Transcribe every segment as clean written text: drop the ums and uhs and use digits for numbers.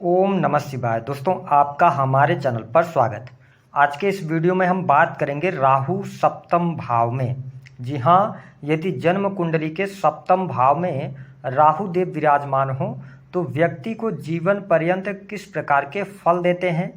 ओम नमः शिवाय। दोस्तों, आपका हमारे चैनल पर स्वागत। आज के इस वीडियो में हम बात करेंगे राहु सप्तम भाव में। जी हाँ, यदि जन्म कुंडली के सप्तम भाव में राहु देव विराजमान हो तो व्यक्ति को जीवन पर्यंत किस प्रकार के फल देते हैं,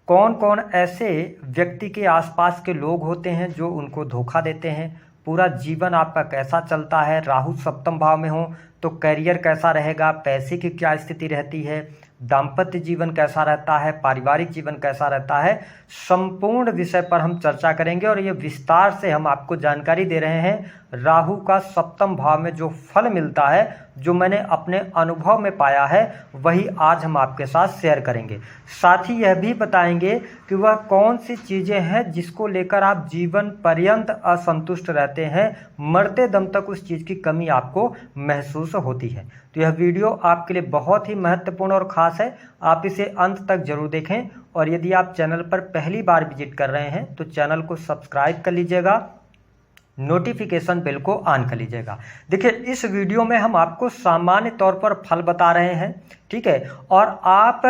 कौन कौन ऐसे व्यक्ति के आसपास के लोग होते हैं जो उनको धोखा देते हैं, पूरा जीवन आपका कैसा चलता है, राहु सप्तम भाव में हो तो करियर कैसा रहेगा, पैसे की क्या स्थिति रहती है, दाम्पत्य जीवन कैसा रहता है, पारिवारिक जीवन कैसा रहता है, संपूर्ण विषय पर हम चर्चा करेंगे। और ये विस्तार से हम आपको जानकारी दे रहे हैं राहु का सप्तम भाव में जो फल मिलता है, जो मैंने अपने अनुभव में पाया है, वही आज हम आपके साथ शेयर करेंगे। साथ ही यह भी बताएंगे कि वह कौन सी चीज़ें हैं जिसको लेकर आप जीवन पर्यंत असंतुष्ट रहते हैं, मरते दम तक उस चीज़ की कमी आपको महसूस होती है। तो यह वीडियो आपके लिए बहुत ही महत्वपूर्ण और ख़ास है, आप इसे अंत तक जरूर देखें। और यदि आप चैनल पर पहली बार विजिट कर रहे हैं तो चैनल को सब्सक्राइब कर लीजिएगा, नोटिफिकेशन बेल को ऑन कर लीजिएगा। देखिए, इस वीडियो में हम आपको सामान्य तौर पर फल बता रहे हैं, ठीक है। और आप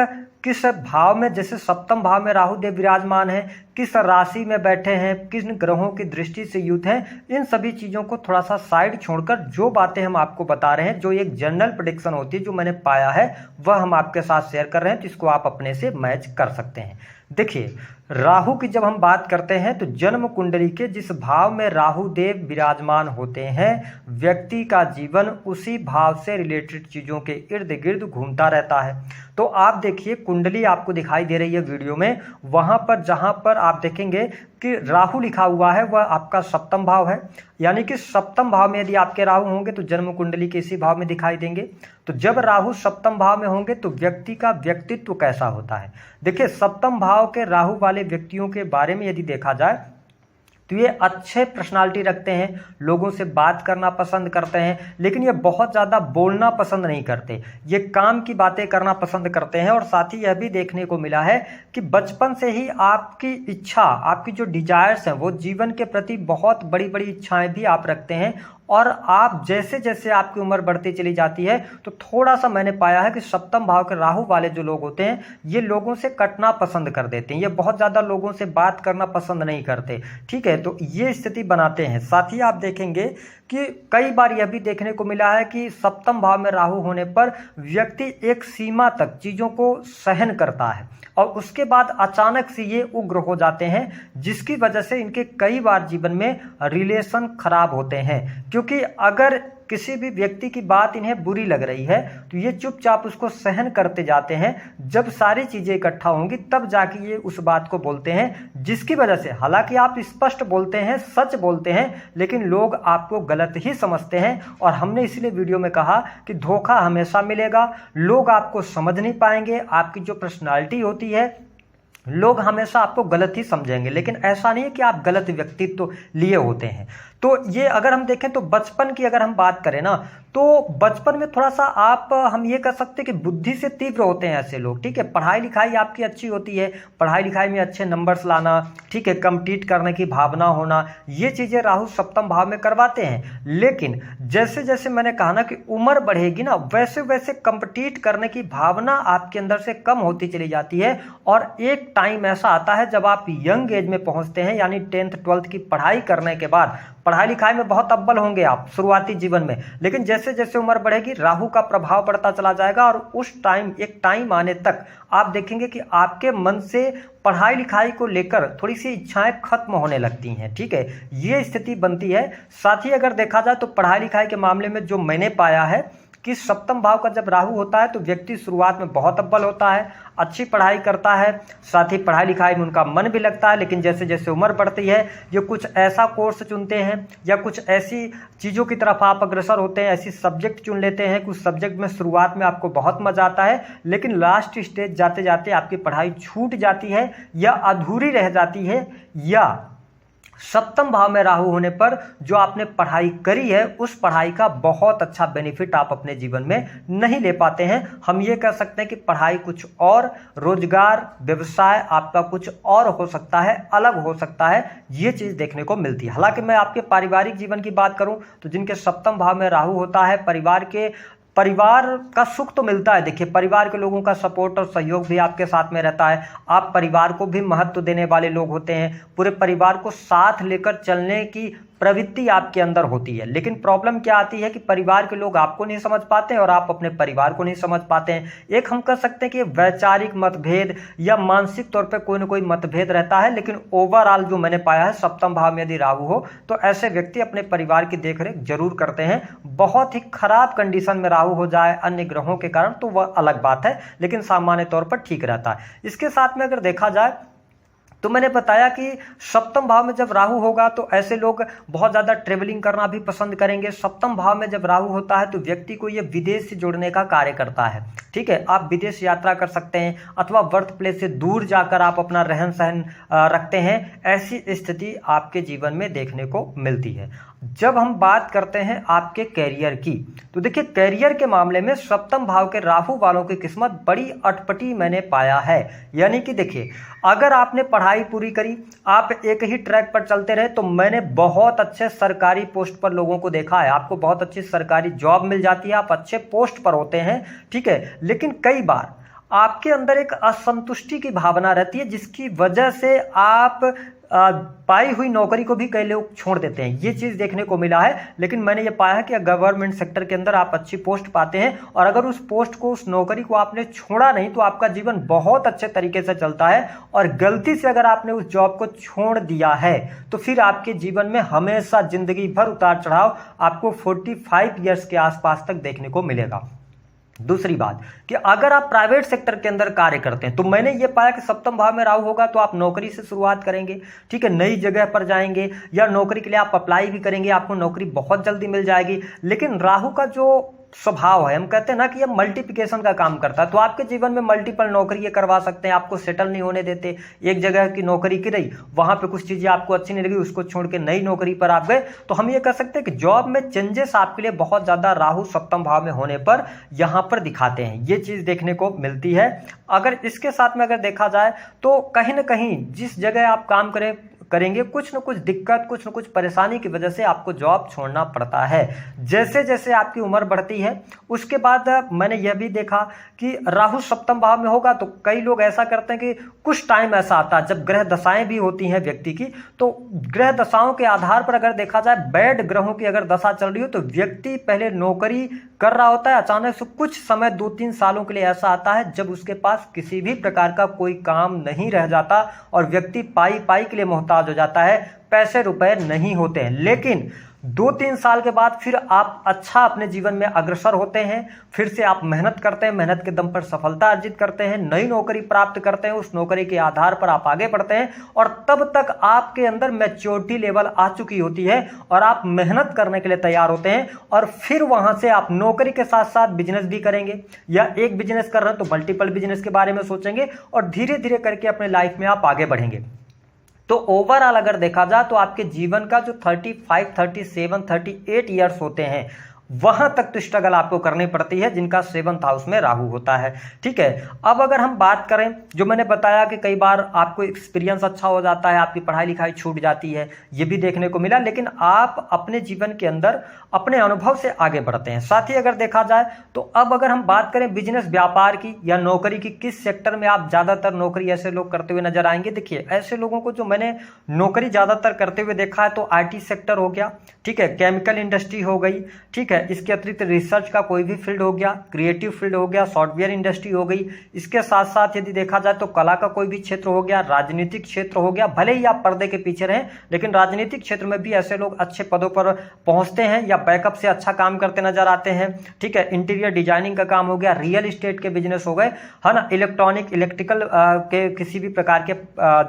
किस भाव में, जैसे सप्तम भाव में राहु देव विराजमान है, किस राशि में बैठे हैं, किन ग्रहों की दृष्टि से युक्त हैं, इन सभी चीज़ों को थोड़ा सा साइड छोड़कर जो बातें हम आपको बता रहे हैं, जो एक जनरल प्रेडिक्शन होती है, जो मैंने पाया है, वह हम आपके साथ शेयर कर रहे हैं, तो इसको आप अपने से मैच कर सकते हैं। देखिए, राहु की जब हम बात करते हैं तो जन्म कुंडली के जिस भाव में राहु देव विराजमान होते हैं, व्यक्ति का जीवन उसी भाव से रिलेटेड चीज़ों के इर्द गिर्द घूमता रहता है। तो आप देखिए, कुंडली आपको दिखाई दे रही है वीडियो में, वहाँ पर जहाँ पर आप देखेंगे कि राहु लिखा हुआ है वह आपका सप्तम भाव है। यानी कि सप्तम भाव में यदि आपके राहु होंगे तो जन्म कुंडली के इसी भाव में दिखाई देंगे। तो जब राहु सप्तम भाव में होंगे तो व्यक्ति का व्यक्तित्व कैसा होता है। देखिए, सप्तम भाव के राहु वाले व्यक्तियों के बारे में यदि देखा जाए तो ये अच्छे पर्सनालिटी रखते हैं, लोगों से बात करना पसंद करते हैं, लेकिन ये बहुत ज़्यादा बोलना पसंद नहीं करते, ये काम की बातें करना पसंद करते हैं। और साथ ही यह भी देखने को मिला है कि बचपन से ही आपकी इच्छा, आपकी जो डिजायर्स हैं, वो जीवन के प्रति बहुत बड़ी बड़ी इच्छाएं भी आप रखते हैं। और आप जैसे जैसे आपकी उम्र बढ़ती चली जाती है तो थोड़ा सा मैंने पाया है कि सप्तम भाव के राहु वाले जो लोग होते हैं, ये लोगों से कटना पसंद कर देते हैं, ये बहुत ज़्यादा लोगों से बात करना पसंद नहीं करते, ठीक है। तो ये स्थिति बनाते हैं। साथ ही आप देखेंगे कि कई बार यह भी देखने को मिला है कि सप्तम भाव में राहु होने पर व्यक्ति एक सीमा तक चीज़ों को सहन करता है और उसके बाद अचानक से ये उग्र हो जाते हैं, जिसकी वजह से इनके कई बार जीवन में रिलेशन खराब होते हैं। क्योंकि अगर किसी भी व्यक्ति की बात इन्हें बुरी लग रही है तो ये चुपचाप उसको सहन करते जाते हैं, जब सारी चीज़ें इकट्ठा होंगी तब जाके ये उस बात को बोलते हैं, जिसकी वजह से हालांकि आप स्पष्ट बोलते हैं, सच बोलते हैं, लेकिन लोग आपको गलत ही समझते हैं। और हमने इसलिए वीडियो में कहा कि धोखा हमेशा मिलेगा, लोग आपको समझ नहीं पाएंगे, आपकी जो पर्सनालिटी होती है लोग हमेशा आपको गलत ही समझेंगे, लेकिन ऐसा नहीं है कि आप गलत व्यक्तित्व लिए होते हैं। तो ये अगर हम देखें तो बचपन की अगर हम बात करें ना, तो बचपन में थोड़ा सा आप, हम ये कह सकते हैं कि बुद्धि से तीव्र होते हैं ऐसे लोग, ठीक है। पढ़ाई लिखाई आपकी अच्छी होती है, पढ़ाई लिखाई में अच्छे नंबर्स लाना, ठीक है, कम्पीट करने की भावना होना, ये चीज़ें राहु सप्तम भाव में करवाते हैं। लेकिन जैसे जैसे मैंने कहा ना कि उम्र बढ़ेगी ना, वैसे वैसे कम्पीट करने की भावना आपके अंदर से कम होती चली जाती है। और एक टाइम ऐसा आता है जब आप यंग एज में पहुंचते हैं, यानी 10th 12th की पढ़ाई करने के बाद पढ़ाई लिखाई में बहुत अव्वल होंगे आप शुरुआती जीवन में, लेकिन जैसे जैसे उम्र बढ़ेगी राहु का प्रभाव बढ़ता चला जाएगा और उस टाइम, एक टाइम आने तक आप देखेंगे कि आपके मन से पढ़ाई लिखाई को लेकर थोड़ी सी इच्छाएं खत्म होने लगती हैं, ठीक है, ये स्थिति बनती है। साथ ही अगर देखा जाए तो पढ़ाई लिखाई के मामले में जो मैंने पाया है कि सप्तम भाव का जब राहु होता है तो व्यक्ति शुरुआत में बहुत अव्वल होता है, अच्छी पढ़ाई करता है, साथ ही पढ़ाई लिखाई में उनका मन भी लगता है, लेकिन जैसे जैसे उम्र बढ़ती है ये कुछ ऐसा कोर्स चुनते हैं या कुछ ऐसी चीज़ों की तरफ आप अग्रसर होते हैं, ऐसी सब्जेक्ट चुन लेते हैं, कुछ सब्जेक्ट में शुरुआत में आपको बहुत मजा आता है, लेकिन लास्ट स्टेज जाते जाते आपकी पढ़ाई छूट जाती है या अधूरी रह जाती है, या सप्तम भाव में राहु होने पर जो आपने पढ़ाई करी है उस पढ़ाई का बहुत अच्छा बेनिफिट आप अपने जीवन में नहीं ले पाते हैं। हम ये कह सकते हैं कि पढ़ाई कुछ और, रोजगार व्यवसाय आपका कुछ और हो सकता है, अलग हो सकता है, ये चीज़ देखने को मिलती है। हालांकि मैं आपके पारिवारिक जीवन की बात करूं तो जिनके सप्तम भाव में राहु होता है, परिवार के परिवार का सुख तो मिलता है। देखिए, परिवार के लोगों का सपोर्ट और सहयोग भी आपके साथ में रहता है। आप परिवार को भी महत्व देने वाले लोग होते हैं। पूरे परिवार को साथ लेकर चलने की प्रवृत्ति आपके अंदर होती है। लेकिन प्रॉब्लम क्या आती है कि परिवार के लोग आपको नहीं समझ पाते हैं और आप अपने परिवार को नहीं समझ पाते हैं। एक हम कह सकते हैं कि वैचारिक मतभेद या मानसिक तौर पे कोई ना कोई मतभेद रहता है। लेकिन ओवरऑल जो मैंने पाया है, सप्तम भाव में यदि राहु हो तो ऐसे व्यक्ति अपने परिवार की देखरेख जरूर करते हैं। बहुत ही खराब कंडीशन में राहु हो जाए अन्य ग्रहों के कारण तो वह अलग बात है, लेकिन सामान्य तौर पर ठीक रहता है। इसके साथ में अगर देखा जाए तो मैंने बताया कि सप्तम भाव में जब राहु होगा तो ऐसे लोग बहुत ज़्यादा ट्रेवलिंग करना भी पसंद करेंगे। सप्तम भाव में जब राहु होता है तो व्यक्ति को ये विदेश से जोड़ने का कार्य करता है। ठीक है, आप विदेश यात्रा कर सकते हैं अथवा बर्थ प्लेस से दूर जाकर आप अपना रहन सहन रखते हैं। ऐसी स्थिति आपके जीवन में देखने को मिलती है। जब हम बात करते हैं आपके कैरियर की, तो देखिए कैरियर के मामले में सप्तम भाव के राहु वालों की किस्मत बड़ी अटपटी मैंने पाया है। यानी कि देखिए, अगर आपने पढ़ाई पूरी करी, आप एक ही ट्रैक पर चलते रहे, तो मैंने बहुत अच्छे सरकारी पोस्ट पर लोगों को देखा है। आपको बहुत अच्छी सरकारी जॉब मिल जाती है, आप अच्छे पोस्ट पर होते हैं। ठीक है, लेकिन कई बार आपके अंदर एक असंतुष्टि की भावना रहती है, जिसकी वजह से आप पाई हुई नौकरी को भी कई लोग छोड़ देते हैं। ये चीज़ देखने को मिला है। लेकिन मैंने ये पाया है कि गवर्नमेंट सेक्टर के अंदर आप अच्छी पोस्ट पाते हैं और अगर उस पोस्ट को, उस नौकरी को आपने छोड़ा नहीं तो आपका जीवन बहुत अच्छे तरीके से चलता है। और गलती से अगर आपने उस जॉब को छोड़ दिया है तो फिर आपके जीवन में हमेशा जिंदगी भर उतार चढ़ाव आपको 45 ईयर्स के आसपास तक देखने को मिलेगा। दूसरी बात कि अगर आप प्राइवेट सेक्टर के अंदर कार्य करते हैं तो मैंने ये पाया कि सप्तम भाव में राहु होगा तो आप नौकरी से शुरुआत करेंगे। ठीक है, नई जगह पर जाएंगे या नौकरी के लिए आप अप्लाई भी करेंगे, आपको नौकरी बहुत जल्दी मिल जाएगी। लेकिन राहु का जो स्वभाव है, हम कहते हैं ना कि ये मल्टीप्लिकेशन का काम करता है, तो आपके जीवन में मल्टीपल नौकरी ये करवा सकते हैं, आपको सेटल नहीं होने देते। एक जगह की नौकरी की रही, वहां पे कुछ चीजें आपको अच्छी नहीं लगी, उसको छोड़ के नई नौकरी पर आप गए, तो हम ये कह सकते हैं कि जॉब में चेंजेस आपके लिए बहुत ज्यादा राहु सप्तम भाव में होने पर यहां पर दिखाते हैं। ये चीज देखने को मिलती है। अगर इसके साथ में अगर देखा जाए तो कहीं ना कहीं जिस जगह आप काम करेंगे कुछ न कुछ दिक्कत, कुछ न कुछ परेशानी की वजह से आपको जॉब छोड़ना पड़ता है। जैसे जैसे आपकी उम्र बढ़ती है उसके बाद मैंने यह भी देखा कि राहु सप्तम भाव में होगा तो कई लोग ऐसा करते हैं कि कुछ टाइम ऐसा आता है जब ग्रह दशाएं भी होती हैं व्यक्ति की, तो ग्रह दशाओं के आधार पर अगर देखा जाए, बैड ग्रहों की अगर दशा चल रही हो तो व्यक्ति पहले नौकरी कर रहा होता है, अचानक से कुछ समय 2-3 सालों के लिए ऐसा आता है जब उसके पास किसी भी प्रकार का कोई काम नहीं रह जाता और व्यक्ति पाई के लिए मोहताज हो जाता है, पैसे रुपए नहीं होते हैं। लेकिन 2-3 साल के बाद फिर आप अच्छा अपने जीवन में अग्रसर होते हैं, फिर से आप मेहनत करते हैं, मेहनत के दम पर सफलता अर्जित करते हैं, नई नौकरी प्राप्त करते हैं, उस नौकरी के आधार पर आप आगे बढ़ते हैं और तब तक आपके अंदर मैच्योरिटी लेवल आ चुकी होती है और आप मेहनत करने के लिए तैयार होते हैं। और फिर वहां से आप नौकरी के साथ साथ बिजनेस भी करेंगे, या एक बिजनेस कर रहे हैं तो मल्टीपल बिजनेस के बारे में सोचेंगे और धीरे धीरे करके अपने लाइफ में आप आगे बढ़ेंगे। तो ओवरऑल अगर देखा जाए तो आपके जीवन का जो 35, 37, 38 ईयर्स होते हैं वहां तक तो स्ट्रगल आपको करनी पड़ती है जिनका 7th हाउस में राहु होता है। ठीक है, अब अगर हम बात करें, जो मैंने बताया कि कई बार आपको एक्सपीरियंस अच्छा हो जाता है, आपकी पढ़ाई लिखाई छूट जाती है, ये भी देखने को मिला, लेकिन आप अपने जीवन के अंदर अपने अनुभव से आगे बढ़ते हैं। साथ ही अगर देखा जाए तो अब अगर हम बात करें बिजनेस व्यापार की या नौकरी की, किस सेक्टर में आप ज्यादातर नौकरी ऐसे लोग करते हुए नजर आएंगे। देखिए, ऐसे लोगों को जो मैंने नौकरी ज्यादातर करते हुए देखा है तो IT सेक्टर हो गया, ठीक है, केमिकल इंडस्ट्री हो गई, ठीक है, इसके अतिरिक्त रिसर्च का कोई भी फील्ड हो गया, क्रिएटिव फील्ड हो गया, सॉफ्टवेयर इंडस्ट्री हो गई, इसके साथ साथ यदि देखा जाए तो कला का कोई भी क्षेत्र हो गया, राजनीतिक क्षेत्र हो गया। भले ही आप पर्दे के पीछे रहें लेकिन राजनीतिक क्षेत्र में भी ऐसे लोग अच्छे पदों पर पहुंचते हैं या बैकअप से अच्छा काम करते नजर आते हैं। ठीक है, इंटीरियर डिजाइनिंग का काम हो गया, रियल एस्टेट के बिजनेस हो गए, है ना, इलेक्ट्रिकल के किसी भी प्रकार के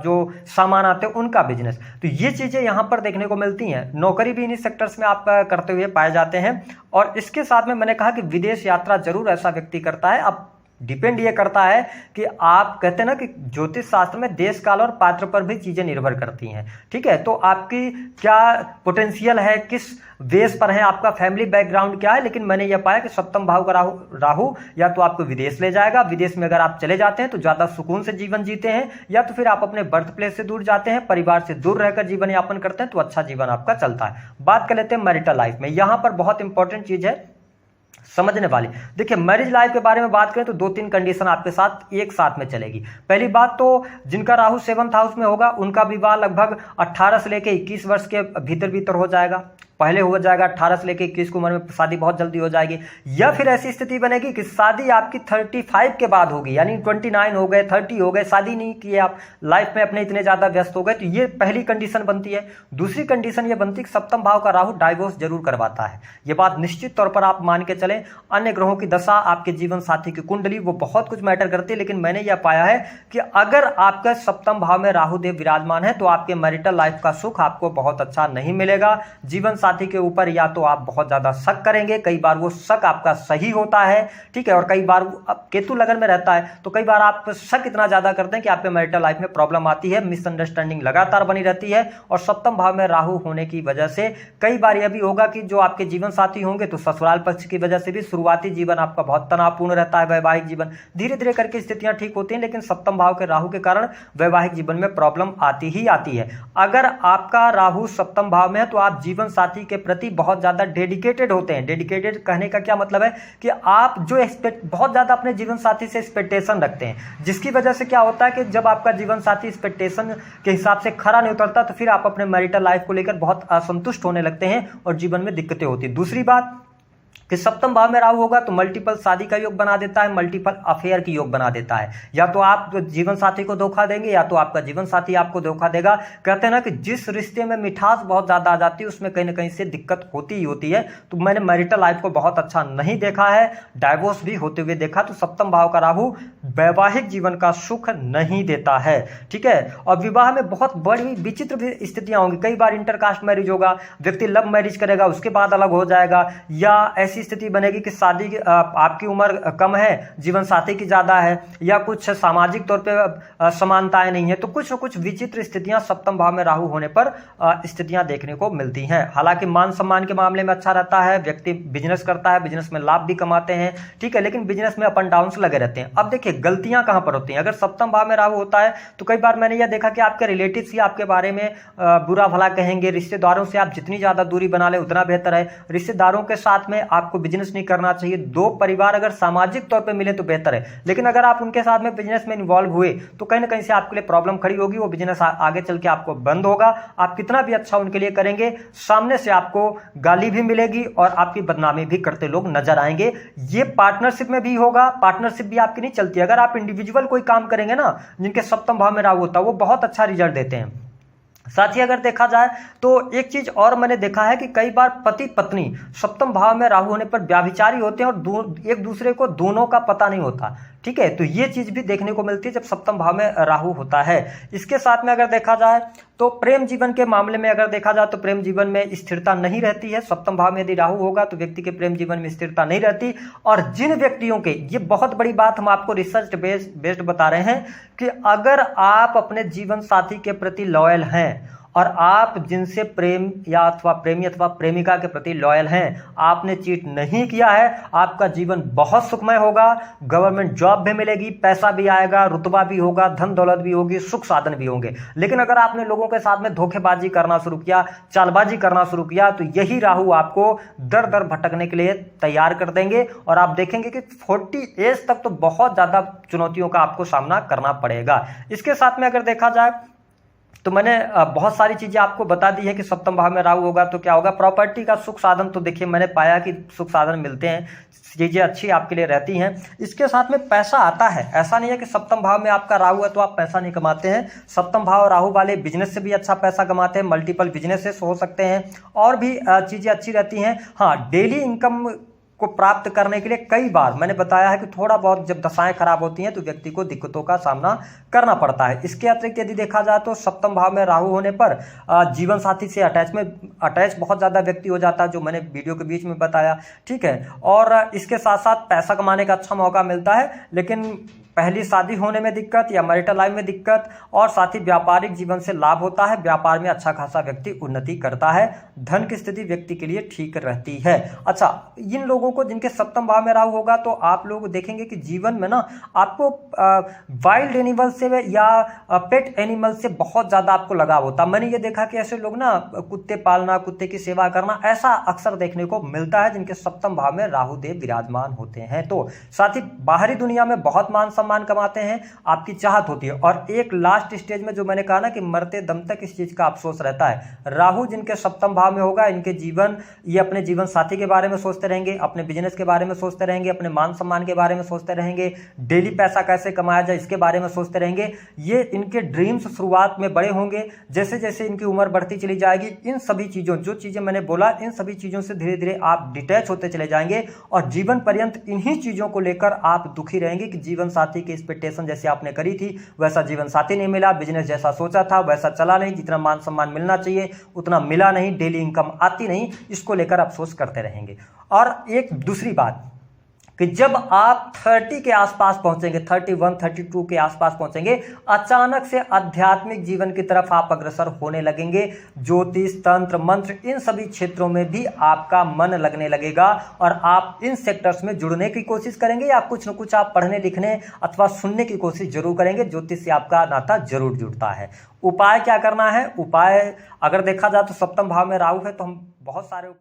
जो सामान आते हैं उनका बिजनेस। तो ये चीजें यहां पर देखने को मिलती हैं। नौकरी भी इन्हीं सेक्टर्स में आप करते हुए पाए जाते हैं। और इसके साथ में मैंने कहा कि विदेश यात्रा जरूर ऐसा व्यक्ति करता है। अब डिपेंड ये करता है कि आप कहते हैं ना कि ज्योतिष शास्त्र में देश काल और पात्र पर भी चीजें निर्भर करती हैं। ठीक है, तो आपकी क्या पोटेंशियल है, किस बेस पर है, आपका फैमिली बैकग्राउंड क्या है। लेकिन मैंने यह पाया कि सप्तम भाव का राहु या तो आपको विदेश ले जाएगा, विदेश में अगर आप चले जाते हैं तो ज्यादा सुकून से जीवन जीते हैं, या तो फिर आप अपने बर्थ प्लेस से दूर जाते हैं, परिवार से दूर रहकर जीवन यापन करते हैं, तो अच्छा जीवन आपका चलता है। बात कर लेते हैं मैरिटल लाइफ में। यहां पर बहुत इंपॉर्टेंट चीज है समझने वाली। देखिए मैरिज लाइफ के बारे में बात करें तो 2-3 कंडीशन आपके साथ एक साथ में चलेगी। पहली बात तो जिनका राहु 7th हाउस में होगा उनका विवाह लगभग 18 से लेकर 21 वर्ष के भीतर हो जाएगा, पहले हो जाएगा। 18 से लेकर 21 की उम्र में शादी बहुत जल्दी हो जाएगी। या फिर ऐसी स्थिति बनेगी कि शादी आपकी 35 के बाद होगी, यानी 29 हो गए, 30 हो गए, शादी नहीं किए, आप लाइफ में अपने इतने ज्यादा व्यस्त हो गए, तो ये पहली कंडीशन बनती है। दूसरी कंडीशन ये बनती है कि 7th भाव का राहु डाइवोर्स जरूर करवाता है। ये बात निश्चित तौर पर आप मान के चलें। अन्य ग्रहों की दशा, आपके जीवन साथी की कुंडली, वो बहुत कुछ मैटर करती है, लेकिन मैंने यह पाया है कि अगर आपका 7th भाव में राहु देव विराजमान है तो आपके मैरिटल लाइफ का सुख आपको बहुत अच्छा नहीं मिलेगा। जीवन साथी के ऊपर या तो आप बहुत ज्यादा शक करेंगे, कई बार वो शक आपका सही होता है, ठीक है, और कई बार केतु लगन में रहता है तो कई बार आप शक इतना ज्यादा करते हैं कि आपके मैरिटल लाइफ में प्रॉब्लम आती है, मिसअंडरस्टैंडिंग लगातार बनी रहती है। और 7th भाव में राहु होने की वजह से कई बार यह भी होगा कि जो आपके जीवन साथी होंगे तो ससुराल पक्ष की वजह से भी शुरुआती जीवन आपका बहुत तनावपूर्ण रहता है, वैवाहिक जीवन धीरे धीरे करके स्थितियां ठीक होती हैं, लेकिन 7th भाव के राहु के कारण वैवाहिक जीवन में प्रॉब्लम आती ही आती है। अगर आपका राहु 7th भाव में है तो आप जीवन साथी के प्रति बहुत ज्यादा डेडिकेटेड होते हैं। डेडिकेटेड कहने का क्या मतलब है कि आप जो बहुत ज्यादा अपने जीवन साथी से एक्सपेक्टेशन रखते हैं, जिसकी वजह से क्या होता है कि जब आपका जीवन साथी एक्सपेक्टेशन के हिसाब से खरा नहीं उतरता तो फिर आप अपने मैरिटल लाइफ को लेकर बहुत असंतुष्ट होने लगते हैं और जीवन में दिक्कतें होती है। दूसरी बात कि 7th भाव में राहु होगा तो मल्टीपल शादी का योग बना देता है, मल्टीपल अफेयर की योग बना देता है। या तो आप जीवन साथी को धोखा देंगे या तो आपका जीवन साथी आपको धोखा देगा। कहते हैं ना कि जिस रिश्ते में मिठास बहुत ज्यादा आ जाती है उसमें कहीं ना कहीं से दिक्कत होती ही होती है। तो मैंने मैरिटल लाइफ को बहुत अच्छा नहीं देखा है, डाइवोर्स भी होते हुए देखा। तो 7th भाव का राहु वैवाहिक जीवन का सुख नहीं देता है, ठीक है। और विवाह में बहुत बड़ी विचित्र स्थितियां होंगी। कई बार इंटरकास्ट मैरिज होगा, व्यक्ति लव मैरिज करेगा, उसके बाद अलग हो जाएगा, या ऐसी स्थिति बनेगी कि शादी आपकी उम्र कम है, जीवन साथी की ज्यादा है, या कुछ सामाजिक तौर पे समानताएं नहीं है। तो कुछ न कुछ विचित्र स्थितियां 7th भाव में राहु होने पर स्थितियां देखने को मिलती हैं। हालांकि मान सम्मान के मामले में अच्छा रहता है, व्यक्ति बिजनेस करता है, बिजनेस में लाभ भी कमाते हैं, ठीक है, लेकिन बिजनेस में अप एंड डाउन लगे रहते हैं। अब देखिए गलतियां कहां पर होती हैं। अगर 7th भाव में राहु होता है तो कई बार मैंने यह देखा कि आपके रिलेटिव्स ही आपके बारे में बुरा भला कहेंगे। रिश्तेदारों से आप जितनी ज्यादा दूरी बना ले उतना बेहतर है। रिश्तेदारों के साथ में आपको बिजनेस नहीं करना चाहिए। दो परिवार अगर सामाजिक तौर पे मिले तो बेहतर है, लेकिन अगर आप उनके साथ में बिजनेस में इन्वॉल्व हुए तो कहीं ना कहीं से आपके लिए प्रॉब्लम खड़ी होगी। वो बिजनेस आगे चल के आपको बंद होगा। आप कितना भी अच्छा उनके लिए करेंगे, सामने से आपको गाली भी मिलेगी और आपकी बदनामी भी करते लोग नजर आएंगे। ये पार्टनरशिप में भी होगा। पार्टनरशिप भी आपकी नहीं चलती। अगर आप इंडिविजुअल कोई काम करेंगे ना, जिनके 7th भाव में राहु होता है, वो बहुत अच्छा रिजल्ट देते हैं। साथ ही अगर देखा जाए तो एक चीज और मैंने देखा है कि कई बार पति पत्नी 7th भाव में राहु होने पर व्याभिचारी होते हैं और एक दूसरे को दोनों का पता नहीं होता, ठीक है। तो ये चीज भी देखने को मिलती है जब 7th भाव में राहु होता है। इसके साथ में अगर देखा जाए तो प्रेम जीवन के मामले में अगर देखा जाए तो प्रेम जीवन में स्थिरता नहीं रहती है। 7th भाव में यदि राहु होगा तो व्यक्ति के प्रेम जीवन में स्थिरता नहीं रहती। और जिन व्यक्तियों के, ये बहुत बड़ी बात हम आपको रिसर्च बेस्ड बता रहे हैं कि अगर आप अपने जीवन साथी के प्रति लॉयल हैं और आप जिनसे प्रेम या अथवा प्रेमी अथवा प्रेमिका के प्रति लॉयल हैं, आपने चीट नहीं किया है, आपका जीवन बहुत सुखमय होगा। गवर्नमेंट जॉब भी मिलेगी, पैसा भी आएगा, रुतबा भी होगा, धन दौलत भी होगी, सुख साधन भी होंगे। लेकिन अगर आपने लोगों के साथ में धोखेबाजी करना शुरू किया, चालबाजी करना शुरू किया, तो यही राहु आपको दर दर भटकने के लिए तैयार कर देंगे और आप देखेंगे कि 40 एज तक तो बहुत ज्यादा चुनौतियों का आपको सामना करना पड़ेगा। इसके साथ में अगर देखा जाए तो मैंने बहुत सारी चीजें आपको बता दी है कि 7th भाव में राहु होगा तो क्या होगा। प्रॉपर्टी का सुख साधन तो देखिए मैंने पाया कि सुख साधन मिलते हैं, चीजें अच्छी आपके लिए रहती हैं। इसके साथ में पैसा आता है। ऐसा नहीं है कि 7th भाव में आपका राहु है तो आप पैसा नहीं कमाते हैं। 7th भाव राहु वाले बिजनेस से भी अच्छा पैसा कमाते हैं, मल्टीपल बिजनेसेस हो सकते हैं और भी चीजें अच्छी रहती हैं। हाँ, डेली इनकम को प्राप्त करने के लिए कई बार मैंने बताया है कि थोड़ा बहुत जब दशाएं खराब होती हैं तो व्यक्ति को दिक्कतों का सामना करना पड़ता है। इसके अतिरिक्त यदि देखा जाए तो 7th भाव में राहु होने पर जीवन साथी से अटैच बहुत ज्यादा व्यक्ति हो जाता है, जो मैंने वीडियो के बीच में बताया, ठीक है। और इसके साथ साथ पैसा कमाने का अच्छा मौका मिलता है, लेकिन पहली शादी होने में दिक्कत या मैरिटल लाइफ में दिक्कत, और साथ ही व्यापारिक जीवन से लाभ होता है, व्यापार में अच्छा खासा व्यक्ति उन्नति करता है, धन की स्थिति व्यक्ति के लिए ठीक रहती है। अच्छा, इन लोगों को जिनके सप्तम भाव में राहु होगा तो आप लोग देखेंगे कि जीवन में ना आपको वाइल्ड एनिमल से या पेट एनिमल से बहुत ज्यादा आपको लगाव होता है। मैंने ये देखा कि ऐसे लोग ना कुत्ते पालना, कुत्ते की सेवा करना, ऐसा अक्सर देखने को मिलता है जिनके सप्तम भाव में राहु देव विराजमान होते हैं। तो साथ ही बाहरी दुनिया में बहुत मान सम्मान कमाते हैं, आपकी चाहत होती है। और एक लास्ट स्टेज में जो मैंने कहा ना कि मरते दम तक इस चीज का अफसोस रहता है। राहु जिनके सप्तम भाव में होगा, इनके जीवन, ये अपने जीवन साथी के बारे में सोचते रहेंगे, अपने बिजनेस के बारे में सोचते रहेंगे, अपने मान सम्मान के बारे में सोचते रहेंगे, डेली पैसा कैसे कमाया जाए इसके बारे में सोचते रहेंगे। ये इनके ड्रीम्स शुरुआत में बड़े होंगे, जैसे जैसे इनकी उम्र बढ़ती चली जाएगी, इन सभी चीजों, जो चीजें मैंने बोला, इन सभी चीजों से धीरे धीरे आप डिटैच होते चले जाएंगे और जीवन पर्यंत इन्हीं चीजों को लेकर आप दुखी रहेंगे कि जीवन साथी की एक्सपेक्टेशन जैसे आपने करी थी वैसा जीवन साथी नहीं मिला, बिजनेस जैसा सोचा था वैसा चला नहीं, जितना मान सम्मान मिलना चाहिए उतना मिला नहीं, डेली इनकम आती नहीं, इसको लेकर अफसोस करते रहेंगे। और एक दूसरी बात कि जब आप 30 के आसपास पहुंचेंगे, 31, 32 के आसपास पहुंचेंगे, अचानक से आध्यात्मिक जीवन की तरफ आप अग्रसर होने लगेंगे। ज्योतिष, तंत्र, मंत्र, इन सभी क्षेत्रों में भी आपका मन लगने लगेगा और आप इन सेक्टर्स में जुड़ने की कोशिश करेंगे या कुछ न कुछ आप पढ़ने लिखने अथवा सुनने की कोशिश जरूर करेंगे। ज्योतिष से आपका नाता जरूर जुड़ता है। उपाय क्या करना है? उपाय अगर देखा जाए तो सप्तम भाव में राहु है तो हम बहुत सारे उपाय